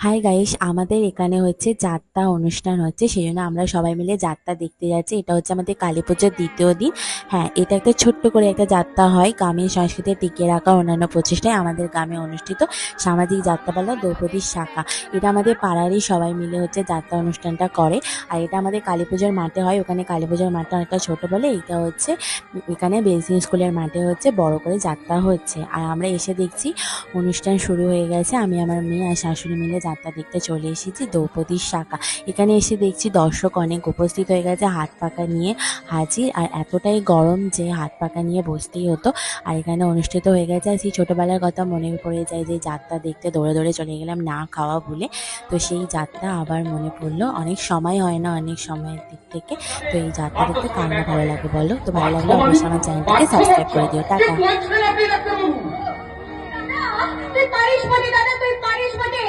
Hi guys, আমাদের এখানে হচ্ছে যাত্রা অনুষ্ঠান হচ্ছে, সেই জন্য আমরা সবাই মিলে যাত্রা দেখতে যাচ্ছি। এটা হচ্ছে আমাদের কালী পুজোর দ্বিতীয় দিন। হ্যাঁ, এটা একটা ছোট্ট করে একটা যাত্রা হয় গ্রামীণ সংস্কৃতি টিকিয়ে রাখা অন্যান্য প্রচেষ্টায় আমাদের গ্রামে অনুষ্ঠিত সামাজিক যাত্রাপালা দ্রৌপদীর শাখা। এটা আমাদের পাড়ারই সবাই মিলে হচ্ছে যাত্রা অনুষ্ঠানটা করে। আর এটা আমাদের কালী পুজোর মাঠে হয়। ওখানে কালী পুজোর মাঠটা অনেকটা ছোট বলে এটা হচ্ছে এখানে বেসিন স্কুলের মাঠে হচ্ছে বড় করে যাত্রা হচ্ছে। আর আমরা এসে দেখছি অনুষ্ঠান শুরু হয়ে গেছে। আমি আমার মেয়ে আর শাশুড়ি মিলে যাত্রা দেখতে চলে এসেছি দ্রৌপদীর শাখা। এখানে এসে দেখছি দর্শক অনেক উপস্থিত হয়ে গেছে, হাত পাখা নিয়ে হাজির। আর এতটাই গরম যে হাত পাখা নিয়ে বসতেই হতো। আর এখানে অনুষ্ঠিত হয়ে গেছে। আর সেই ছোটোবেলার কথা মনে পড়ে যায় যে যাত্রা দেখতে দৌড়ে দৌড়ে চলে গেলাম না খাওয়া ভুলে। তো সেই যাত্রা আবার মনে পড়লো। অনেক সময় হয় না অনেক সময়ের দিক থেকে। তো এই যাত্রা দেখতে কার না ভালো লাগে বলো? তো ভালো লাগলে অবশ্যই আমার চ্যানেলটাকে সাবস্ক্রাইব করে দিও। টাটা। তুই পারিস বটে দাদা, তুই পারিস বটে।